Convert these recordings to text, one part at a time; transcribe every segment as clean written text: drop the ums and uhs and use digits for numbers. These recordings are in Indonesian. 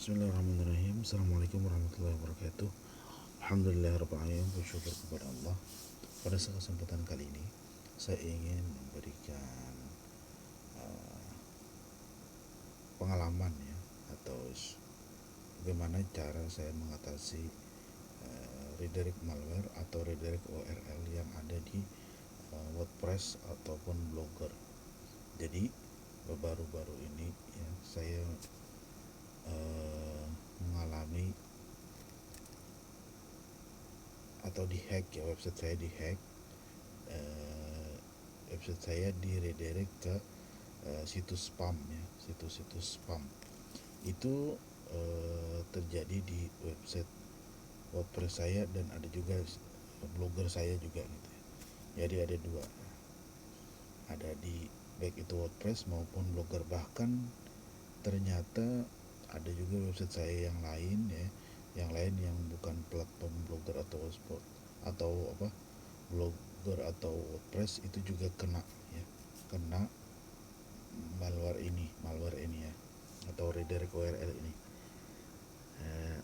Bismillahirrahmanirrahim. Assalamualaikum warahmatullahi wabarakatuh. Alhamdulillahirrahmanirrahim. Bersyukur kepada Allah. Pada kesempatan kali ini saya ingin memberikan pengalaman ya, atau bagaimana cara saya mengatasi redirect malware atau redirect URL yang ada di WordPress ataupun Blogger. Jadi baru-baru ini ya, saya mengalami atau dihack ya, website saya dihack. Website saya di redirect ke situs spam ya, situs-situs spam. Itu terjadi di website WordPress saya dan ada juga Blogger saya juga gitu ya. Jadi ada dua, ada di baik itu WordPress maupun Blogger. Bahkan ternyata ada juga website saya yang lain ya, yang bukan platform Blogger atau Blogger atau WordPress, itu juga kena malware ini ya, atau redirect URL ini.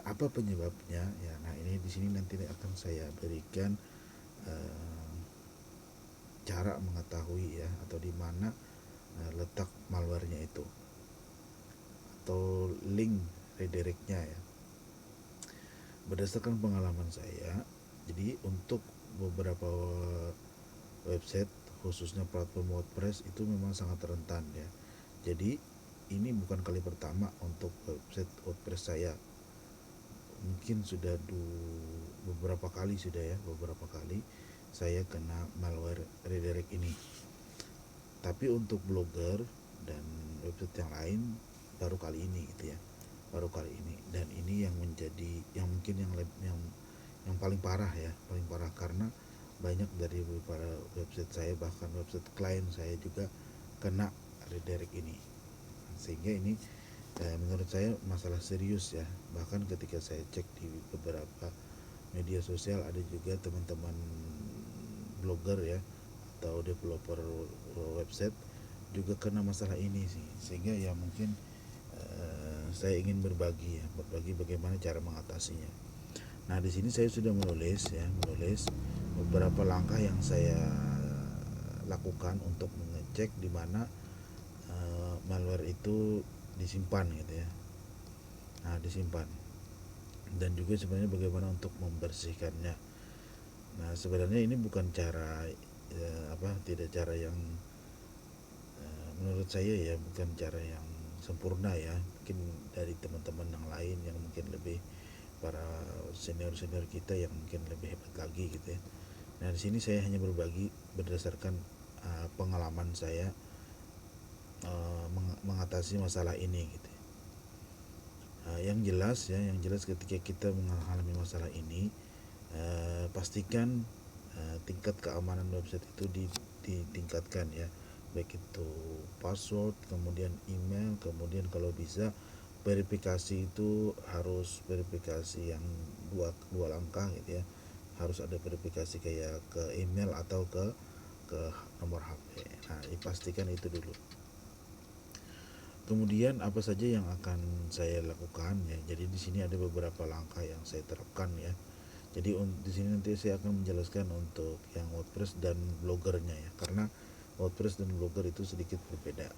Apa penyebabnya ya? Nah, ini di sini nanti akan saya berikan cara mengetahui ya, atau di mana letak malwarenya itu, atau link redirectnya ya. Berdasarkan pengalaman saya, jadi untuk beberapa website khususnya platform WordPress itu memang sangat rentan ya. Jadi ini bukan kali pertama untuk website WordPress saya. Mungkin sudah beberapa kali saya kena malware redirect ini. Tapi untuk Blogger dan website yang lain baru kali ini gitu ya. Dan ini yang menjadi mungkin yang paling parah ya, karena banyak dari para website saya, bahkan website klien saya juga kena redirect ini. Sehingga ini menurut saya masalah serius ya. Bahkan ketika saya cek di beberapa media sosial, ada juga teman-teman blogger ya atau developer website juga kena masalah ini sih. Sehingga ya mungkin saya ingin berbagi bagaimana cara mengatasinya. Nah, di sini saya sudah menulis beberapa langkah yang saya lakukan untuk mengecek di mana malware itu disimpan gitu ya. Nah, disimpan, dan juga sebenarnya bagaimana untuk membersihkannya. Nah, sebenarnya ini bukan cara tidak cara yang menurut saya ya, bukan cara yang sempurna ya. Mungkin dari teman-teman yang lain yang mungkin lebih, para senior kita yang mungkin lebih hebat lagi gitu ya. Nah, di sini saya hanya berbagi berdasarkan pengalaman saya mengatasi masalah ini gitu. Yang jelas ketika kita mengalami masalah ini, pastikan tingkat keamanan website itu ditingkatkan ya, baik itu password, kemudian email, kemudian kalau bisa verifikasi itu harus verifikasi yang dua langkah gitu ya. Harus ada verifikasi kayak ke email atau ke nomor HP. Nah, dipastikan itu dulu. Kemudian apa saja yang akan saya lakukan ya. Jadi di sini ada beberapa langkah yang saya terapkan ya. Jadi di sini nanti saya akan menjelaskan untuk yang WordPress dan Bloggernya ya, karena WordPress dan Blogger itu sedikit berbeda.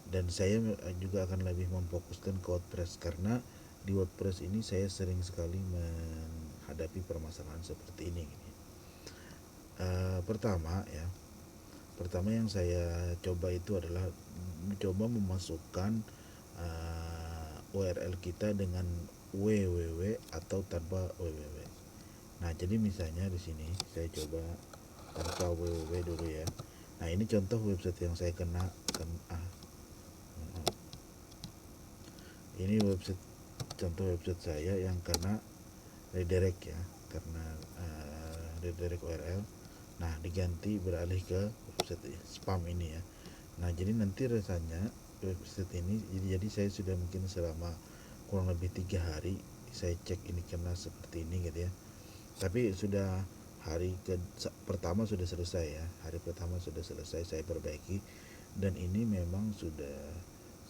Dan saya juga akan lebih memfokuskan ke WordPress, karena di WordPress ini saya sering sekali menghadapi permasalahan seperti ini. Pertama yang saya coba itu adalah mencoba memasukkan URL kita dengan www atau tanpa www. Nah, jadi misalnya di sini saya coba tanpa www dulu ya. Nah, ini contoh website yang saya kena. Ini contoh website saya yang kena redirect ya, karena redirect URL. Nah, diganti beralih ke website spam ini ya. Nah, jadi nanti rasanya website ini, jadi saya sudah mungkin selama kurang lebih 3 hari saya cek ini kena seperti ini gitu ya. Tapi sudah pertama sudah selesai ya. Hari pertama sudah selesai saya perbaiki, dan ini memang sudah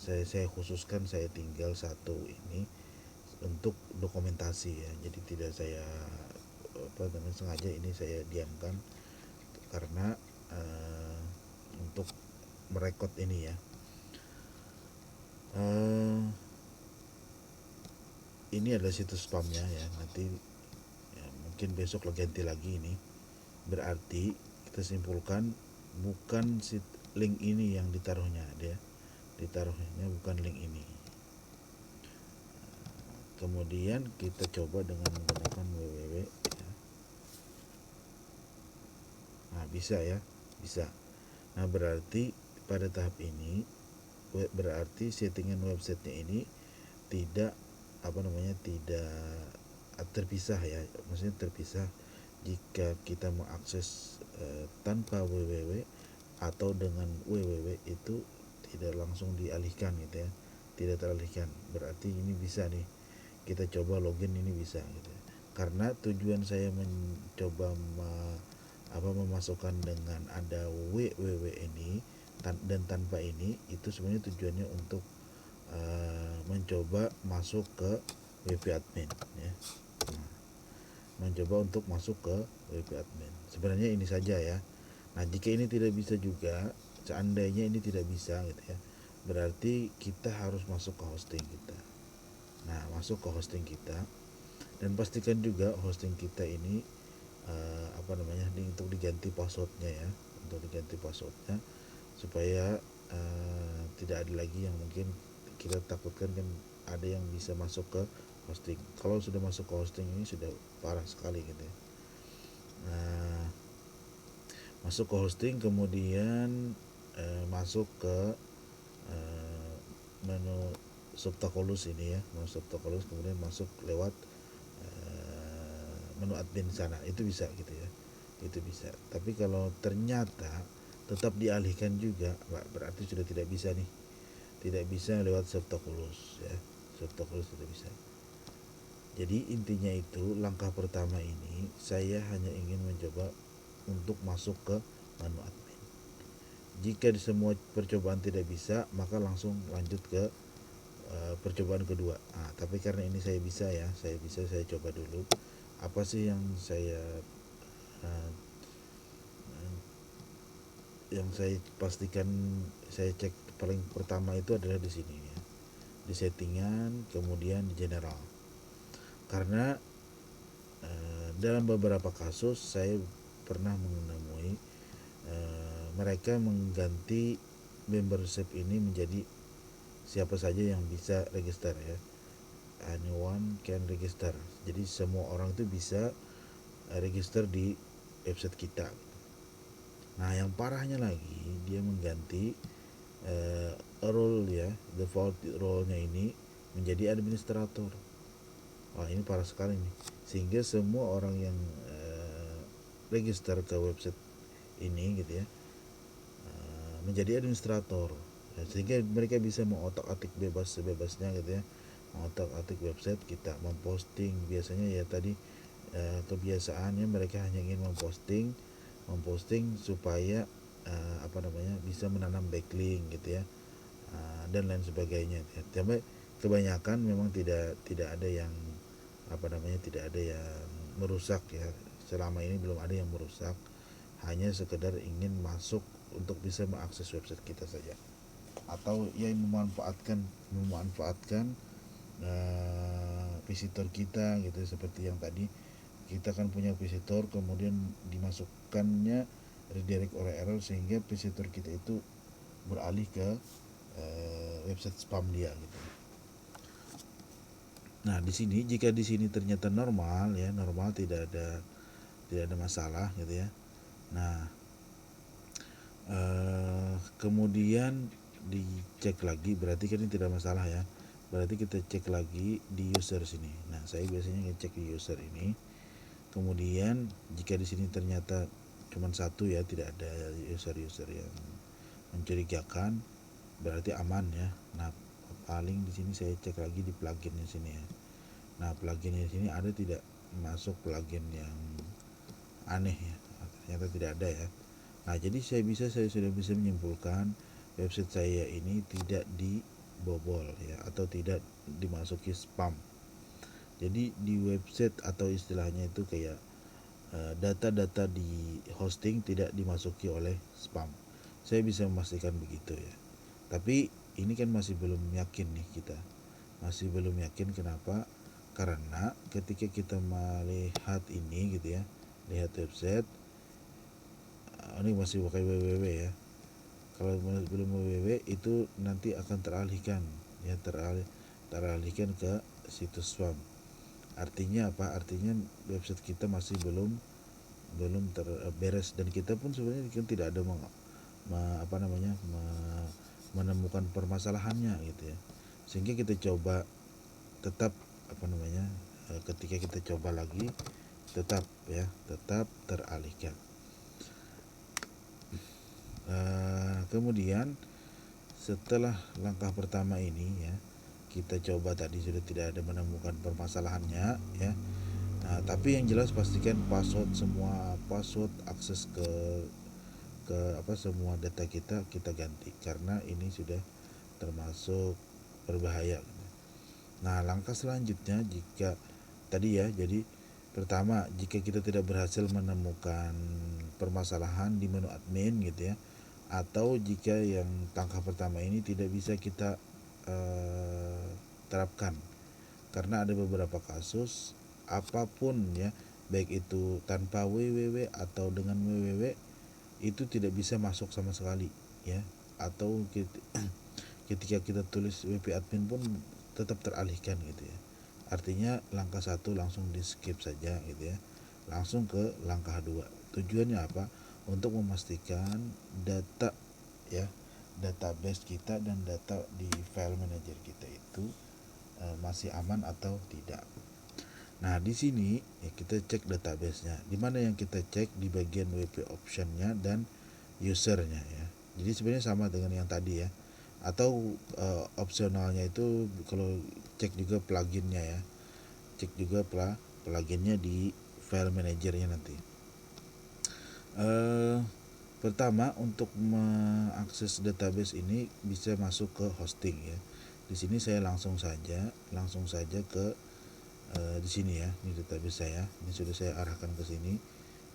saya khususkan, saya tinggal satu ini untuk dokumentasi ya. Jadi tidak saya sengaja ini saya diamkan karena untuk merekod ini ya. Ini adalah situs spamnya ya. Nanti ya, mungkin besok ganti lagi ini. Berarti kita simpulkan bukan link ini yang ditaruhnya, ditaruhnya bukan link ini. Kemudian kita coba dengan menggunakan www ya. Nah bisa ya, bisa. Nah berarti pada tahap ini berarti settingan websitenya ini tidak tidak terpisah ya, maksudnya terpisah jika kita mengakses tanpa www atau dengan www itu tidak langsung dialihkan gitu ya, tidak teralihkan. Berarti ini bisa nih kita coba login, ini bisa gitu ya. Karena tujuan saya mencoba memasukkan dengan ada www ini dan tanpa ini, itu sebenarnya tujuannya untuk mencoba masuk ke WP admin ya. Mencoba untuk masuk ke WP admin. Sebenarnya ini saja ya. Nah, jika ini tidak bisa juga, seandainya ini tidak bisa gitu ya, berarti kita harus masuk ke hosting kita. Nah, masuk ke hosting kita dan pastikan juga hosting kita ini untuk diganti passwordnya ya, untuk diganti passwordnya supaya tidak ada lagi yang mungkin kita takutkan kan ada yang bisa masuk ke hosting. Kalau sudah masuk ke hosting ini sudah parah sekali gitu ya. Nah, masuk ke hosting, kemudian masuk ke menu Subtacolus ini ya, menu Subtacolus, kemudian masuk lewat menu admin sana, itu bisa gitu ya, itu bisa. Tapi kalau ternyata tetap dialihkan juga, berarti sudah tidak bisa nih, tidak bisa lewat Subtacolus ya, Subtacolus tidak bisa. Jadi intinya itu, langkah pertama ini saya hanya ingin mencoba untuk masuk ke menu admin. Jika di semua percobaan tidak bisa, maka langsung lanjut ke percobaan kedua. Nah, tapi karena ini saya bisa ya, saya coba dulu apa sih yang saya pastikan. Saya cek paling pertama itu adalah di sini ya, di settingan, kemudian di general. Karena dalam beberapa kasus saya pernah menemui mereka mengganti membership ini menjadi siapa saja yang bisa register ya, anyone can register. Jadi semua orang itu bisa register di website kita. Nah, yang parahnya lagi, dia mengganti role ya, default role-nya ini menjadi administrator. Wah, ini parah sekali nih. Sehingga semua orang yang register ke website ini gitu ya, menjadi administrator. Sehingga mereka bisa mengotak-atik sebebasnya gitu ya, mengotak-atik website kita, memposting. Biasanya ya tadi kebiasaannya mereka hanya ingin memposting supaya bisa menanam backlink gitu ya, dan lain sebagainya. Tapi kebanyakan memang tidak ada yang tidak ada yang merusak ya. Selama ini belum ada yang merusak, hanya sekedar ingin masuk untuk bisa mengakses website kita saja, atau yang memanfaatkan visitor kita gitu, seperti yang tadi kita kan punya visitor, kemudian dimasukkannya redirect URL sehingga visitor kita itu beralih ke website spam dia gitu. Nah, di sini jika di sini ternyata normal ya, tidak ada masalah gitu ya. Nah, kemudian dicek lagi, berarti kan ini tidak masalah ya. Berarti kita cek lagi di user sini. Nah, saya biasanya ngecek di user ini. Kemudian jika di sini ternyata cuma satu ya, tidak ada user yang mencurigakan, berarti aman ya. Nah, paling di sini saya cek lagi di pluginnya sini ya. Nah, pluginnya sini ada tidak masuk plugin yang aneh ya. Ternyata tidak ada ya. Nah, jadi saya sudah bisa menyimpulkan website saya ini tidak bobol ya, atau tidak dimasuki spam. Jadi di website atau istilahnya itu kayak data-data di hosting tidak dimasuki oleh spam. Saya bisa memastikan begitu ya. Tapi ini kan masih belum yakin nih kita. Masih belum yakin, kenapa? Karena ketika kita melihat ini gitu ya, lihat website, ini masih pakai www ya. Kalau belum www itu nanti akan teralihkan ya, teralihkan ke situs spam. Artinya apa? Artinya website kita masih belum terberes, dan kita pun sebenarnya kan tidak ada menemukan permasalahannya gitu ya. Sehingga kita coba tetap ketika kita coba lagi tetap teralihkan. Kemudian setelah langkah pertama ini ya, kita coba tadi sudah tidak ada menemukan permasalahannya ya. Nah, tapi yang jelas pastikan semua password akses ke semua data kita ganti, karena ini sudah termasuk berbahaya. Nah, langkah selanjutnya jika tadi ya, jadi pertama, jika kita tidak berhasil menemukan permasalahan di menu admin gitu ya, atau jika yang langkah pertama ini tidak bisa kita terapkan, karena ada beberapa kasus apapun ya, baik itu tanpa www atau dengan www, itu tidak bisa masuk sama sekali ya, atau ketika kita tulis WP admin pun tetap teralihkan gitu ya. Artinya langkah 1 langsung di skip saja gitu ya, langsung ke langkah 2. Tujuannya apa? Untuk memastikan data ya, database kita dan data di file manager kita itu masih aman atau tidak. Nah, di sini ya, kita cek database-nya. Di mana yang kita cek? Di bagian WP option-nya dan user-nya ya. Jadi sebenarnya sama dengan yang tadi ya. Atau opsionalnya itu kalau cek juga plugin-nya ya. Cek juga plugin-nya di file manager-nya nanti. Pertama, untuk mengakses database ini bisa masuk ke hosting ya. Di sini saya langsung saja ke di sini ya, ini database saya. Ini sudah saya arahkan ke sini.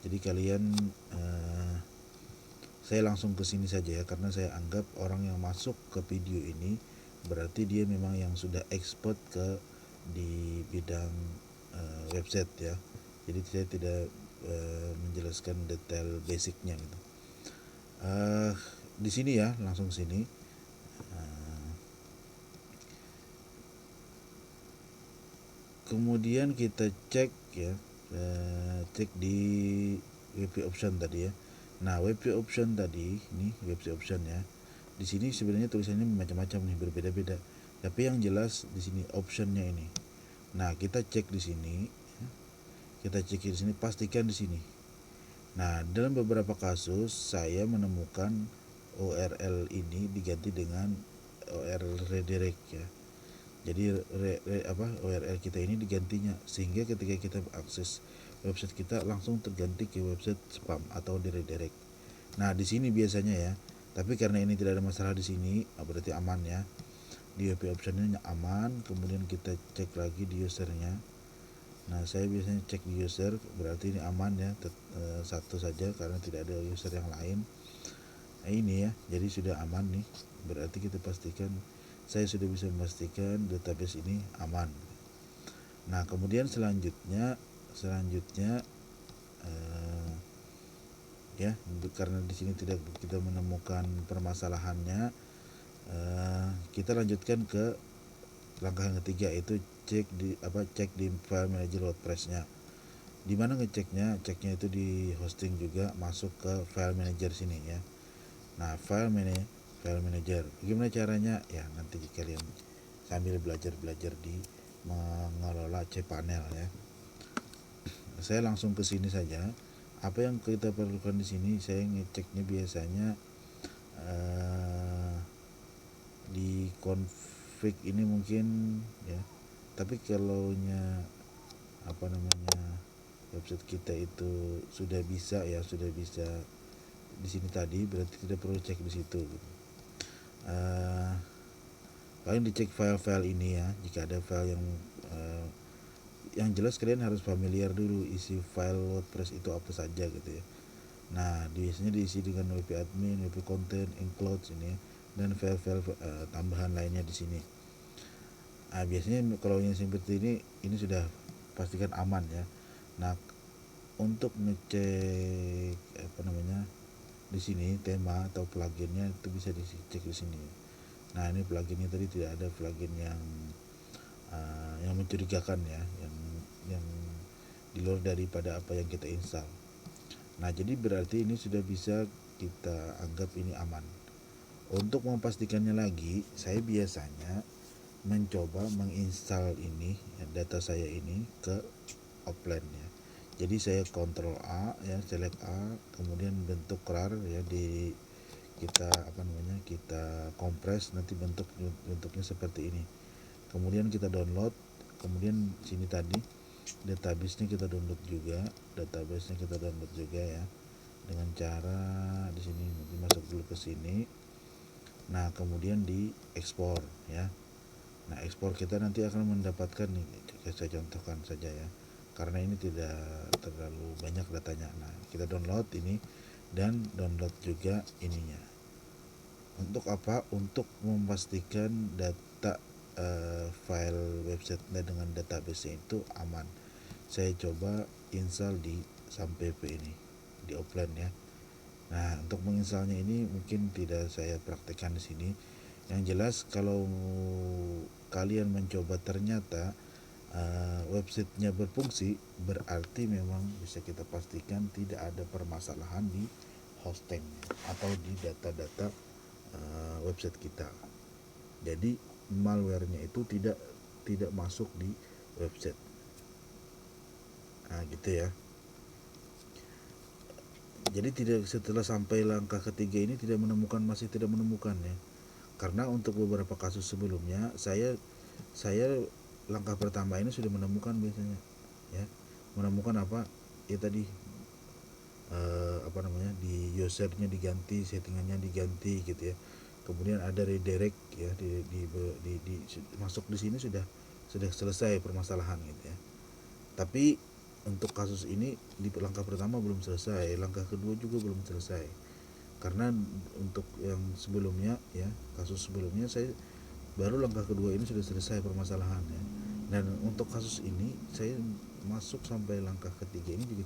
Jadi kalian saya langsung ke sini saja ya, karena saya anggap orang yang masuk ke video ini berarti dia memang yang sudah expert ke di bidang website ya. Jadi saya tidak menjelaskan detail basicnya gitu. Di sini ya, langsung sini. Kemudian kita cek ya, cek di WP option tadi ya. Nah, WP option tadi, ini WP option ya. Di sini sebenarnya tulisannya macam-macam nih, berbeda-beda. Tapi yang jelas di sini optionnya ini. Nah, kita cek di sini. Kita cek di sini, pastikan di sini. Nah, dalam beberapa kasus saya menemukan URL ini diganti dengan URL redirect ya. Jadi URL kita ini digantinya, sehingga ketika kita akses website kita langsung terganti ke website spam atau di redirect. Nah, di sini biasanya ya. Tapi karena ini tidak ada masalah di sini, berarti aman ya. Di WP optionnya aman. Kemudian kita cek lagi di usernya. Nah, saya biasanya cek di user, berarti ini aman ya, satu saja karena tidak ada user yang lain. Nah, ini ya, jadi sudah aman nih. Berarti kita pastikan, saya sudah bisa memastikan database ini aman. Nah, kemudian selanjutnya ya, karena di sini tidak kita menemukan permasalahannya, kita lanjutkan ke langkah yang ketiga, yaitu cek di file manager WordPress-nya. Di mana ngeceknya? Ceknya itu di hosting juga, masuk ke file manager sini ya. Nah, file manager. Gimana caranya? Ya, nanti kalian sambil belajar di mengelola cPanel ya. Saya langsung ke sini saja. Apa yang kita perlukan di sini, saya ngeceknya biasanya di config ini mungkin ya. Tapi kalau website kita itu sudah bisa di sini tadi, berarti tidak perlu cek di situ. kalian dicek file-file ini ya. Jika ada file yang jelas kalian harus familiar dulu isi file WordPress itu apa saja gitu ya. Nah, biasanya diisi dengan WP admin, WP content, includes ini ya, dan file-file tambahan lainnya di sini. Nah, biasanya kalau yang seperti ini sudah pastikan aman ya. Nah, untuk ngecek di sini tema atau pluginnya itu bisa dicek di sini. Nah, ini pluginnya tadi tidak ada plugin yang mencurigakan ya, yang di luar daripada apa yang kita install. Nah, jadi berarti ini sudah bisa kita anggap ini aman. Untuk memastikannya lagi, saya biasanya mencoba menginstal ini data saya ini ke offline ya. Jadi saya Ctrl A ya, select A, kemudian bentuk rar ya, kita kompres, nanti bentuknya seperti ini. Kemudian kita download, kemudian sini tadi database-nya kita download juga, ya, dengan cara di sini nanti masuk dulu ke sini. Nah, kemudian di ekspor ya. Nah, ekspor kita nanti akan mendapatkan nih, saya contohkan saja ya, karena ini tidak terlalu banyak datanya. Nah, kita download ini dan download juga ininya. Untuk apa? Untuk memastikan data file website dengan database itu aman. Saya coba install di SAMPP ini di offline ya. Nah, untuk menginstalnya ini mungkin tidak saya praktekkan di sini. Yang jelas kalau kalian mencoba ternyata websitenya berfungsi, berarti memang bisa kita pastikan tidak ada permasalahan di hosting atau di data-data website kita. Jadi malware-nya itu tidak masuk di website. Nah, gitu ya. Jadi setelah sampai langkah ketiga ini masih tidak menemukan ya. Karena untuk beberapa kasus sebelumnya saya langkah pertama ini sudah menemukan biasanya ya. Menemukan apa? Ya tadi di usernya diganti, settingannya diganti gitu ya. Kemudian ada redirect ya, masuk di sini sudah selesai permasalahan gitu ya. Tapi untuk kasus ini di langkah pertama belum selesai, langkah kedua juga belum selesai. Karena untuk yang sebelumnya ya, kasus sebelumnya saya baru langkah kedua ini sudah selesai permasalahannya. Dan untuk kasus ini saya masuk sampai langkah ketiga ini juga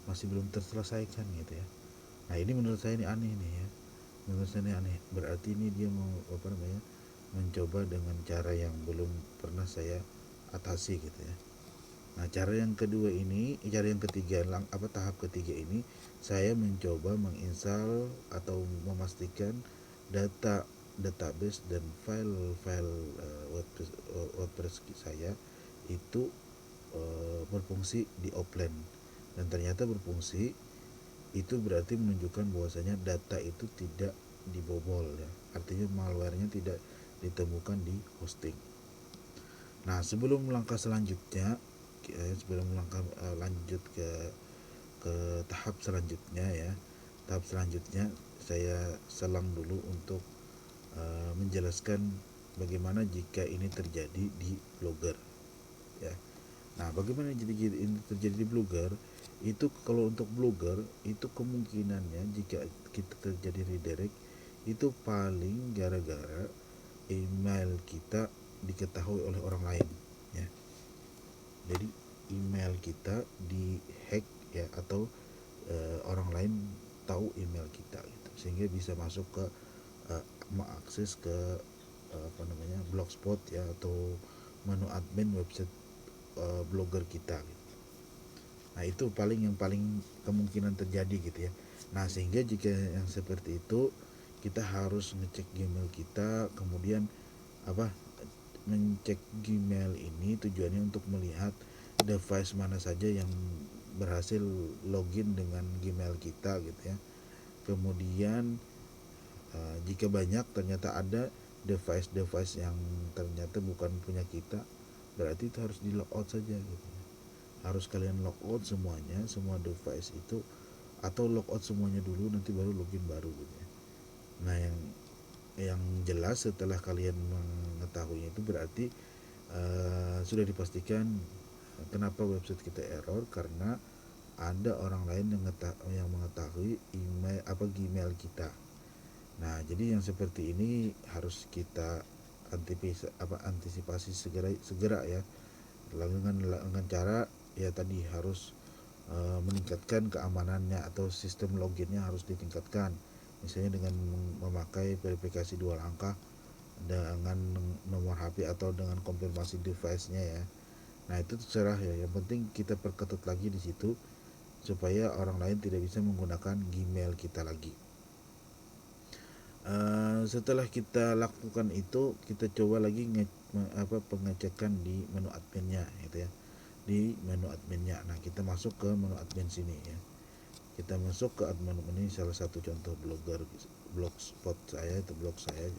masih belum terselesaikan gitu ya. Nah, ini menurut saya ini aneh nih ya. Menurut saya ini aneh. Berarti ini dia mau mencoba dengan cara yang belum pernah saya atasi gitu ya. Nah, cara yang ketiga, tahap ketiga ini saya mencoba menginstal atau memastikan database dan file-file WordPress saya itu berfungsi di offline, dan ternyata berfungsi. Itu berarti menunjukkan bahwasanya data itu tidak dibobol ya, artinya malware-nya tidak ditemukan di hosting. Nah, sebelum langkah selanjutnya, lanjut ke tahap selanjutnya ya, saya selang dulu untuk menjelaskan bagaimana jika ini terjadi di Blogger ya. Nah, bagaimana jadi ini terjadi di Blogger? Itu kalau untuk Blogger itu kemungkinannya jika kita terjadi redirect itu paling gara-gara email kita diketahui oleh orang lain ya. Jadi email kita dihack ya, atau orang lain tahu email kita gitu, sehingga bisa masuk ke mengakses ke blogspot ya, atau menu admin website blogger kita gitu. Nah, itu yang paling kemungkinan terjadi gitu ya. Nah, sehingga jika yang seperti itu kita harus ngecek Gmail kita, kemudian mencek Gmail ini tujuannya untuk melihat device mana saja yang berhasil login dengan Gmail kita gitu ya. Kemudian jika banyak ternyata ada device yang ternyata bukan punya kita, berarti itu harus di logout saja gitu. Harus kalian logout semuanya, semua device itu, atau logout semuanya dulu nanti baru login baru gitu ya. Nah, yang jelas setelah kalian mengetahuinya itu berarti sudah dipastikan kenapa website kita error, karena ada orang lain yang mengetahui Gmail kita. Nah, jadi yang seperti ini harus kita antisipasi segera ya. Dengan cara ya tadi harus meningkatkan keamanannya atau sistem loginnya harus ditingkatkan. Misalnya dengan memakai verifikasi 2 langkah dengan nomor HP atau dengan konfirmasi device-nya ya. Nah, itu terserah ya. Yang penting kita perketat lagi di situ supaya orang lain tidak bisa menggunakan Gmail kita lagi. Setelah kita lakukan itu, kita coba lagi pengecekan di menu adminnya gitu ya. Di menu adminnya. Nah, kita masuk ke menu admin sini ya. Kita masuk ke admin ini, salah satu contoh blogspot saya, itu blog saya.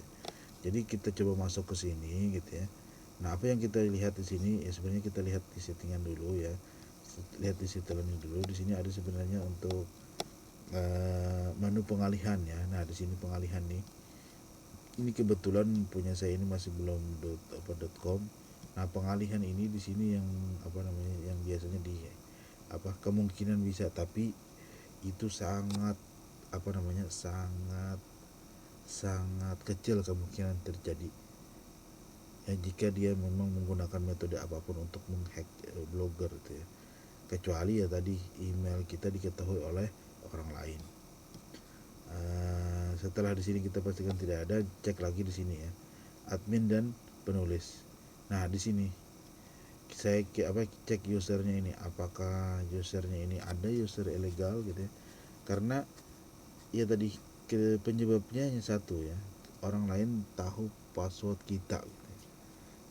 Jadi kita coba masuk ke sini gitu ya. Nah, apa yang kita lihat di sini ya, sebenarnya kita lihat di settingan dulu ya. Lihat di setelannya dulu. Di sini ada sebenarnya untuk menu pengalihan ya. Nah, di sini pengalihan nih. Ini kebetulan punya saya ini masih belum .com. Nah, pengalihan ini di sini yang yang biasanya kemungkinan bisa, tapi itu sangat sangat kecil kemungkinan terjadi ya, jika dia memang menggunakan metode apapun untuk menghack blogger itu ya, kecuali ya tadi email kita diketahui oleh orang lain. Setelah di sini kita pastikan tidak ada, cek lagi di sini ya, admin dan penulis. Nah, di sini saya cek usernya ini, apakah usernya ini ada user ilegal gitu ya, karena ya tadi penyebabnya hanya satu ya, orang lain tahu password kita gitu.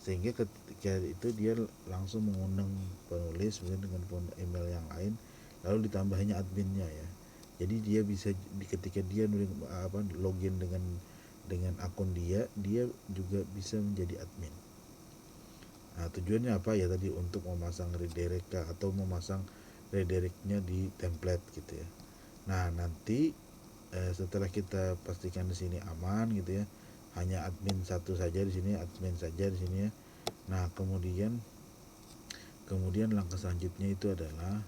Sehingga ketika itu dia langsung mengundang penulis dengan email yang lain, lalu ditambahnya adminnya ya. Jadi dia bisa ketika dia login dengan akun dia juga bisa menjadi admin. Nah, tujuannya apa ya tadi, untuk memasang redirect atau memasang redirectnya di template gitu ya. Nah, nanti setelah kita pastikan di sini aman gitu ya, hanya admin satu saja di sini, admin saja di sini ya. Nah, kemudian langkah selanjutnya itu adalah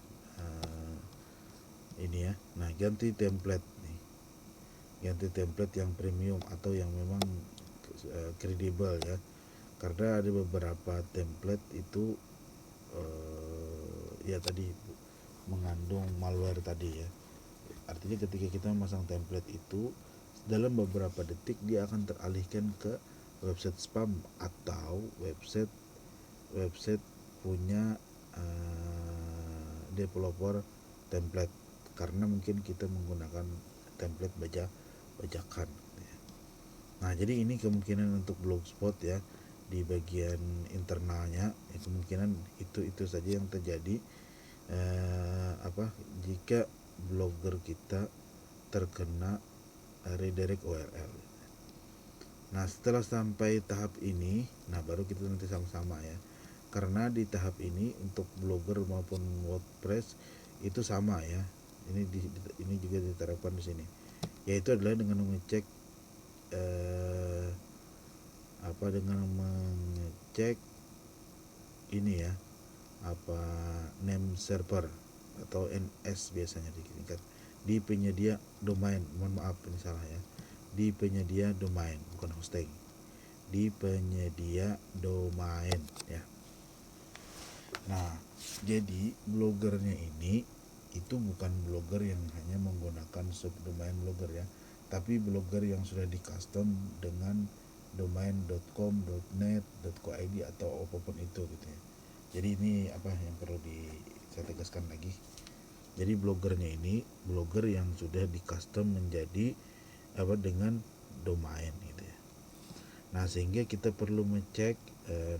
ini ya. Nah, ganti template nih. Ganti template yang premium atau yang memang kredibel ya. Karena ada beberapa template itu ya tadi mengandung malware tadi ya. Artinya ketika kita memasang template itu, dalam beberapa detik dia akan teralihkan ke website spam atau website punya developer template, karena mungkin kita menggunakan template bajakan ya. Nah, jadi ini kemungkinan untuk blogspot ya, di bagian internalnya ya, kemungkinan itu saja yang terjadi jika blogger kita terkena redirect URL. Nah, setelah sampai tahap ini, nah baru kita nanti sama-sama ya. Karena di tahap ini untuk Blogger maupun WordPress itu sama ya. Ini juga diterapkan di sini. Yaitu adalah dengan mengecek ini ya, name server atau NS biasanya disingkat, di penyedia domain. Mohon maaf ini salah ya, di penyedia domain, bukan hosting, di penyedia domain ya. Nah, jadi bloggernya ini itu bukan blogger yang hanya menggunakan subdomain blogger ya, tapi blogger yang sudah di custom dengan domain .com, .net, .co.id atau apapun itu gitu ya. Jadi ini yang perlu saya tegaskan lagi. Jadi bloggernya ini blogger yang sudah di custom menjadi dengan domain gitu ya. Nah, sehingga kita perlu ngecek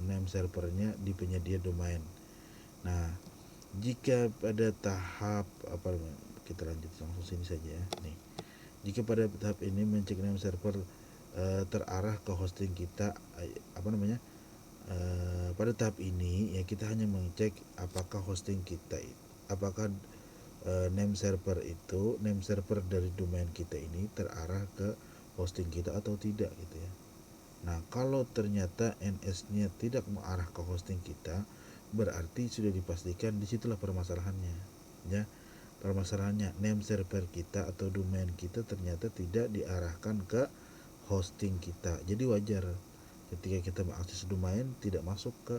name servernya di penyedia domain. Nah, jika pada tahap kita lanjut langsung sini saja ya. Nih, jika pada tahap ini mencek name server terarah ke hosting kita, pada tahap ini ya kita hanya mengecek apakah hosting kita, apakah name server dari domain kita ini terarah ke hosting kita atau tidak gitu ya. Nah, kalau ternyata NS-nya tidak mengarah ke hosting kita, berarti sudah dipastikan disitulah permasalahannya. Ya, permasalahannya name server kita atau domain kita ternyata tidak diarahkan ke hosting kita. Jadi wajar ketika kita mengakses domain tidak masuk ke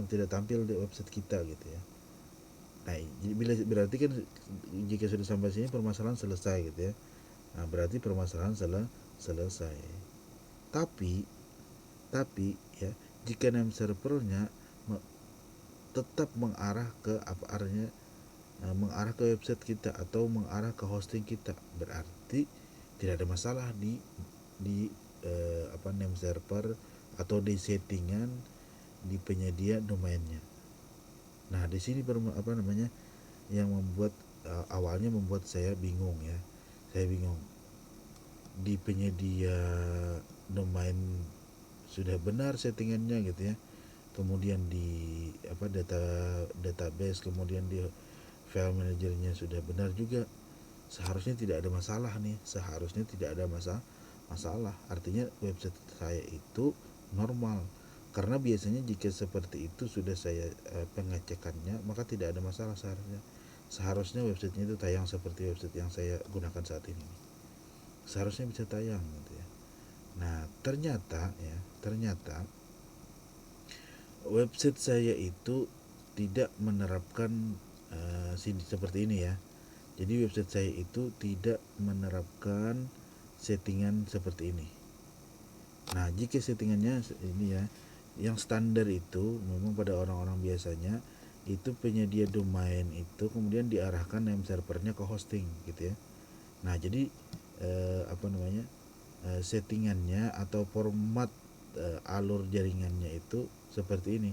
tidak tampil di website kita gitu ya. Nah, berarti kan jika sudah sampai sini permasalahan selesai gitu ya. Nah, berarti permasalahan selesai. Tapi ya, jika name servernya tetap mengarah ke mengarah ke website kita atau mengarah ke hosting kita, berarti tidak ada masalah di name server atau di settingan di penyedia domainnya. Nah, di sini yang membuat awalnya membuat saya bingung ya. Saya bingung. Di penyedia domain sudah benar settingannya gitu ya. Kemudian di database, kemudian di file manajernya sudah benar juga. Seharusnya tidak ada masalah nih. Seharusnya tidak ada masalah. Artinya website saya itu normal. Karena biasanya jika seperti itu sudah saya pengecekannya, maka tidak ada masalah seharusnya. Seharusnya websitenya itu tayang seperti website yang saya gunakan saat ini. Seharusnya bisa tayang gitu ya. Nah, ternyata website saya itu tidak menerapkan seperti ini ya. Jadi website saya itu tidak menerapkan settingan seperti ini. Nah, jika settingannya ini ya, yang standar itu memang pada orang-orang biasanya itu penyedia domain itu kemudian diarahkan name servernya ke hosting gitu ya. Nah, jadi settingannya atau format alur jaringannya itu seperti ini.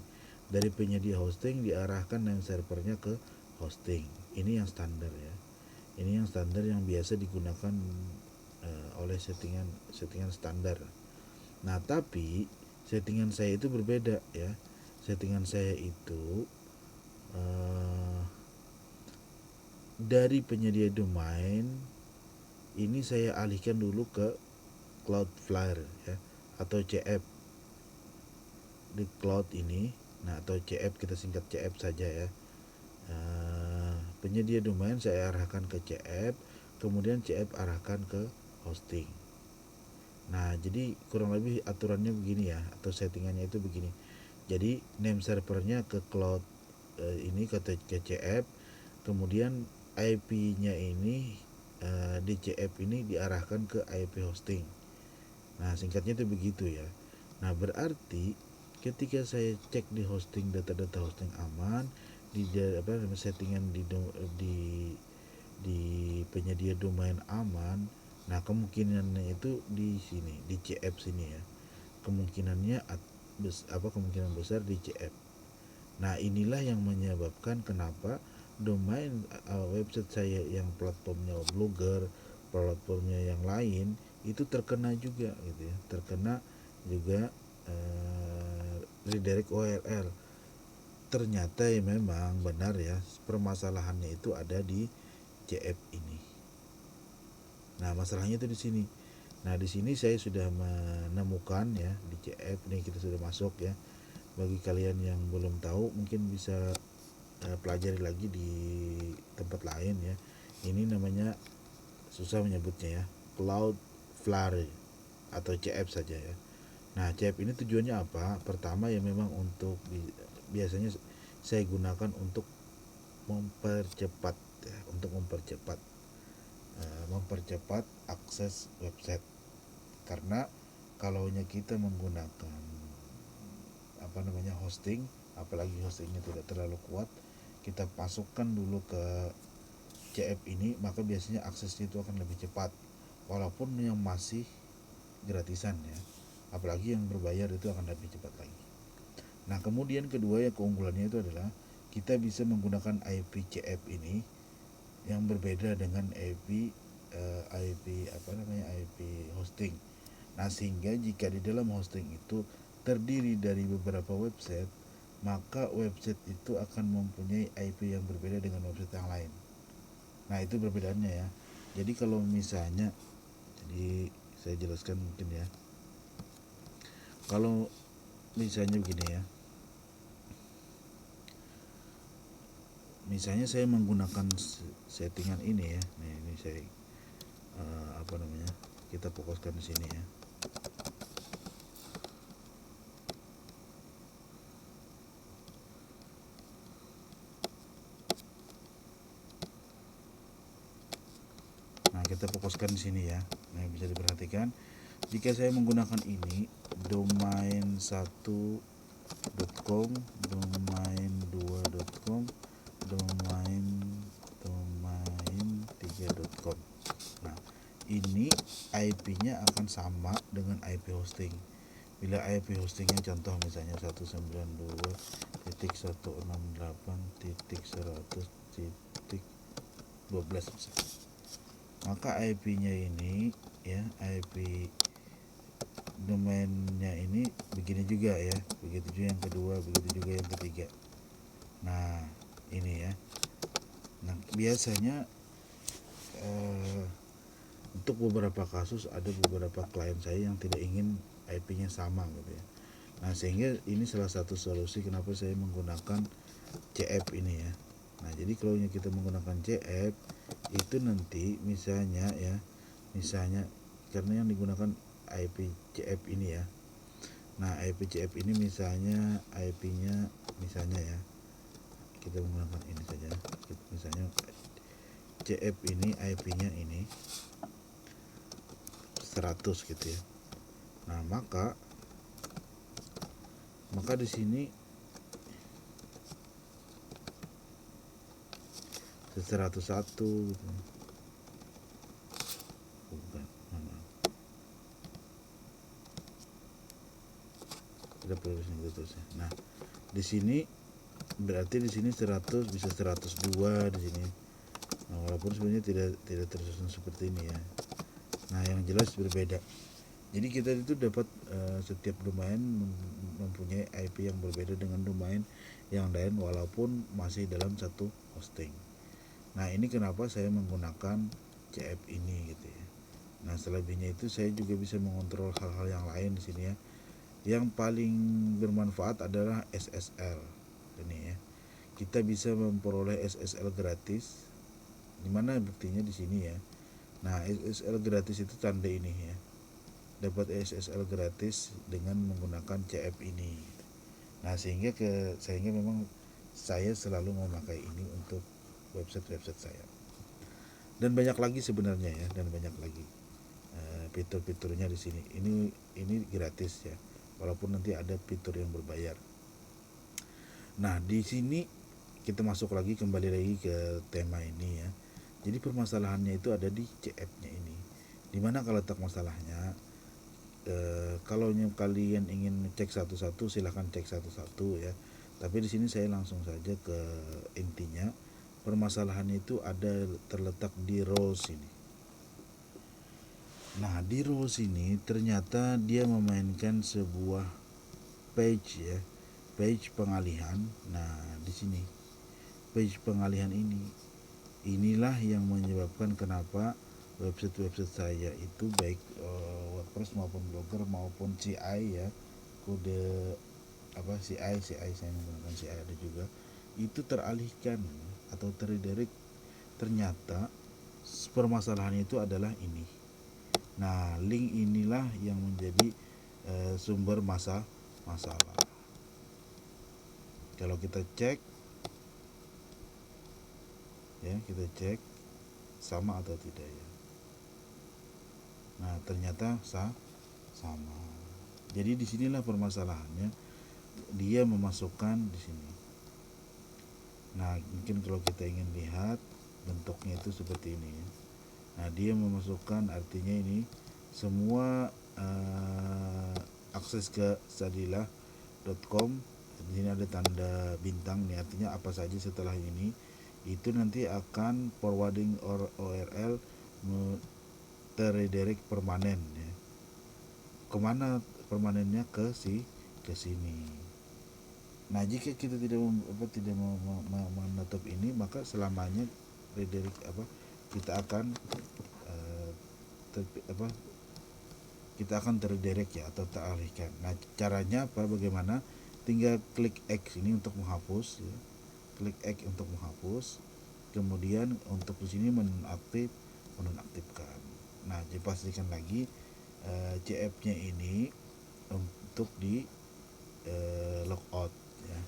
Dari penyedia hosting diarahkan name servernya ke hosting. Ini yang standar ya. Ini yang standar yang biasa digunakan oleh settingan standar. Nah, tapi settingan saya itu berbeda ya. Settingan saya itu dari penyedia domain ini saya alihkan dulu ke Cloudflare ya, atau CF di cloud ini. Nah, atau CF kita singkat CF saja ya. Penyedia domain saya arahkan ke CF, kemudian CF arahkan ke hosting. Nah, jadi kurang lebih aturannya begini ya, atau settingannya itu begini. Jadi name servernya ke cloud ini ke CF, kemudian IP-nya ini di CF ini diarahkan ke IP hosting. Nah, singkatnya itu begitu ya. Nah, berarti ketika saya cek di hosting, data-data hosting aman, di settingan di penyedia domain aman. Nah, kemungkinannya itu di sini, di CF sini ya. Kemungkinan besar di CF. Nah, inilah yang menyebabkan kenapa domain website saya yang platformnya Blogger, platformnya yang lain itu terkena juga gitu ya. Terkena juga redirect URL. Ternyata ya memang benar ya, permasalahannya itu ada di CF ini. Nah, masalahnya itu di sini. Nah, di sini saya sudah menemukan ya, di CF nih kita sudah masuk ya. Bagi kalian yang belum tahu mungkin bisa pelajari lagi di tempat lain ya. Ini namanya susah menyebutnya ya, Cloudflare atau CF saja ya. Nah, CF ini tujuannya apa? Pertama ya memang untuk biasanya saya gunakan untuk mempercepat ya, untuk mempercepat akses website. Karena kalau kita menggunakan hosting, apalagi hostingnya tidak terlalu kuat, kita masukkan dulu ke CF ini, maka biasanya aksesnya itu akan lebih cepat walaupun yang masih gratisan ya. Apalagi yang berbayar itu akan lebih cepat lagi. Nah, kemudian kedua ya, keunggulannya itu adalah kita bisa menggunakan IP CF ini yang berbeda dengan IP hosting. Nah, sehingga jika di dalam hosting itu terdiri dari beberapa website, maka website itu akan mempunyai IP yang berbeda dengan website yang lain. Nah, itu perbedaannya ya. Jadi kalau misalnya saya jelaskan mungkin ya. Kalau misalnya begini ya, misalnya saya menggunakan settingan ini ya. Nah, ini saya kita fokuskan di sini ya. Nah, kita fokuskan di sini ya. Nah, bisa diperhatikan jika saya menggunakan ini domain1.com, domain2.com, domain3.com. Nah, ini IP-nya akan sama dengan IP hosting. Bila IP hostingnya contoh misalnya 192.168.100.12 misalnya, maka IP-nya ini ya, IP domainnya ini begini juga ya, begitu juga yang kedua, begitu juga yang ketiga. Nah, ini ya. Nah, biasanya untuk beberapa kasus ada beberapa klien saya yang tidak ingin IP-nya sama gitu ya. Nah, sehingga ini salah satu solusi kenapa saya menggunakan CF ini ya. Nah, jadi kalau kita menggunakan CF itu nanti misalnya karena yang digunakan IP CF ini ya. Nah, IP CF ini misalnya IP-nya misalnya ya, kita menggunakan ini saja. Misalnya CF ini IP-nya ini 100 gitu ya. Nah, maka di sini 101 gitu. Bukan. Tidak perlu gitu terus ya. Nah, di sini berarti di sini 100 bisa 102 di sini. Nah, walaupun sebenarnya tidak tersusun seperti ini ya. Nah, yang jelas berbeda. Jadi kita itu dapat setiap domain mempunyai IP yang berbeda dengan domain yang lain walaupun masih dalam satu hosting. Nah, ini kenapa saya menggunakan CF ini gitu ya. Nah, selebihnya itu saya juga bisa mengontrol hal-hal yang lain di sini ya. Yang paling bermanfaat adalah SSL ini ya. Kita bisa memperoleh SSL gratis. Dimana buktinya di sini ya. Nah, SSL gratis itu tanda ini ya. Dapat SSL gratis dengan menggunakan CF ini. Nah, sehingga memang saya selalu memakai ini untuk website saya. Dan banyak lagi sebenarnya ya, dan banyak lagi fitur-fiturnya di sini. Ini gratis ya, walaupun nanti ada fitur yang berbayar. Nah, di sini kita masuk lagi kembali lagi ke tema ini ya. Jadi permasalahannya itu ada di CF-nya ini. Dimana kalau letak masalahnya? Kalau kalian ingin cek satu-satu silahkan cek satu-satu ya. Tapi di sini saya langsung saja ke intinya. Permasalahannya itu ada terletak di roles ini. Nah, di roles ini ternyata dia memainkan sebuah page ya, page pengalihan. Nah, di sini page pengalihan inilah yang menyebabkan kenapa website saya itu baik WordPress maupun Blogger maupun CI ya, kode CI saya menggunakan CI ada juga, itu teralihkan atau terredirect. Ternyata permasalahan itu adalah ini. Nah, link inilah yang menjadi sumber masalah. Kalau kita cek ya, kita cek sama atau tidak ya. Nah, ternyata sama. Jadi disinilah permasalahannya. Dia memasukkan di sini. Nah, mungkin kalau kita ingin lihat bentuknya itu seperti ini ya. Nah, dia memasukkan artinya ini semua akses ke sadilah.com. Di sini ada tanda bintang nih, artinya apa saja setelah ini itu nanti akan forwarding URL terredirect permanen ya. Kemana permanennya? Ke sini. Nah, jika kita tidak menutup ini, maka selamanya redirect kita akan kita akan terdirect ya atau teralihkan. Nah, caranya apa? Bagaimana? Tinggal klik X ini untuk menghapus ya. Klik X untuk menghapus. Kemudian untuk di sini menonaktifkan. Nah, dipastikan lagi CF-nya ini untuk di logout ya.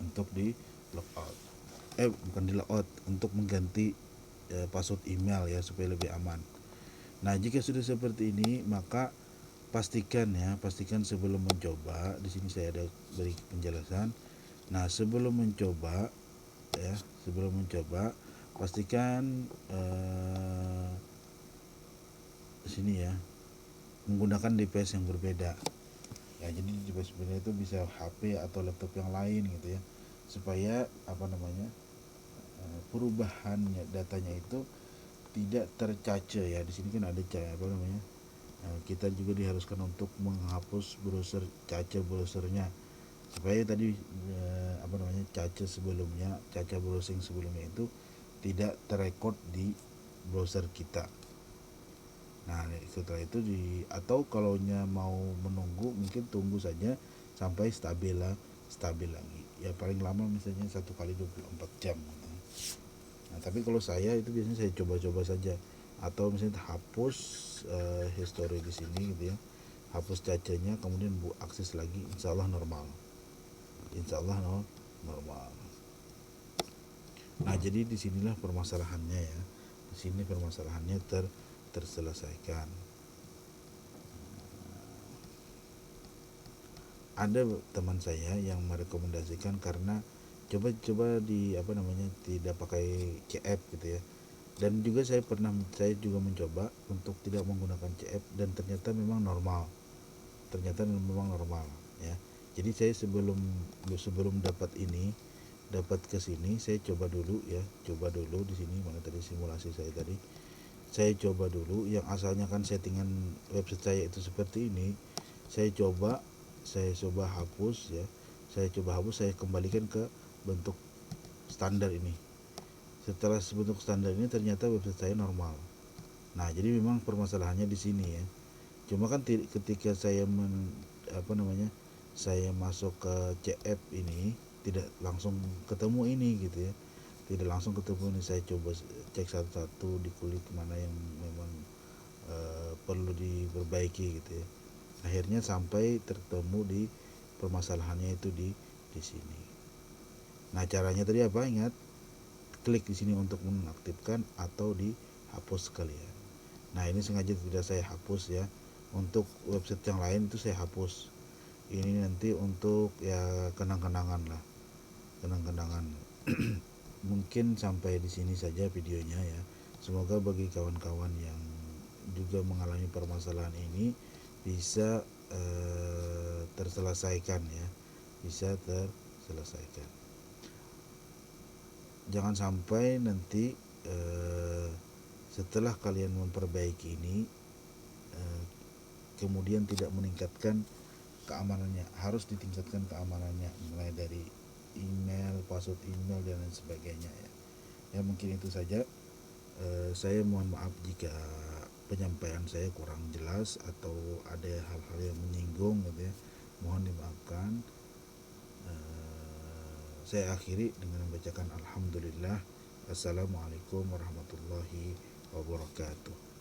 Untuk di logout. Bukan di logout, untuk mengganti password email ya supaya lebih aman. Nah, jika sudah seperti ini, maka pastikan sebelum mencoba, di sini saya ada beri penjelasan. Nah, sebelum mencoba pastikan di sini ya menggunakan device yang berbeda. Ya, jadi device berbeda itu bisa HP atau laptop yang lain gitu ya. Supaya perubahannya datanya itu tidak tercaca ya. Di sini kan ada kita juga diharuskan untuk menghapus browser caca browsernya supaya tadi caca browsing sebelumnya itu tidak terrekod di browser kita. Nah, setelah itu atau kalau mau menunggu, mungkin tunggu saja sampai stabil lagi ya, paling lama misalnya 1 kali 24 jam gitu. Nah, tapi kalau saya itu biasanya saya coba-coba saja, atau misalnya hapus history di sini gitu ya, hapus cacanya, kemudian akses lagi, insya Allah normal. Nah, jadi disinilah permasalahannya ya, di sini permasalahannya terselesaikan. Ada teman saya yang merekomendasikan karena coba tidak pakai CF gitu ya, dan juga saya juga mencoba untuk tidak menggunakan CF dan ternyata memang normal ya. Jadi saya sebelum dapat ke sini, saya coba dulu di sini, mana tadi simulasi saya coba dulu yang asalnya kan settingan website saya itu seperti ini. Saya coba hapus ya, saya kembalikan ke bentuk standar ini. Setelah bentuk standar ini ternyata website saya normal. Nah, jadi memang permasalahannya di sini ya. Cuma kan ketika saya saya masuk ke CF ini tidak langsung ketemu ini gitu ya. Tidak langsung ketemu ini, saya coba cek satu-satu, dikulik mana yang memang perlu diperbaiki gitu ya. Akhirnya sampai tertemu di permasalahannya itu di sini. Nah, caranya tadi apa? Ingat, klik di sini untuk menonaktifkan atau dihapus sekalian. Nah, ini sengaja tidak saya hapus ya. Untuk website yang lain itu saya hapus. Ini nanti untuk ya kenang-kenangan lah. Mungkin sampai di sini saja videonya ya. Semoga bagi kawan-kawan yang juga mengalami permasalahan ini bisa terselesaikan ya. Jangan sampai nanti setelah kalian memperbaiki ini kemudian tidak meningkatkan keamanannya. Harus ditingkatkan keamanannya, mulai dari email, password email dan lain sebagainya ya. Ya, mungkin itu saja. Saya mohon maaf jika penyampaian saya kurang jelas atau ada hal-hal yang menyinggung gitu ya. Mohon dimaafkan. Saya akhiri dengan membacakan alhamdulillah. Assalamualaikum warahmatullahi wabarakatuh.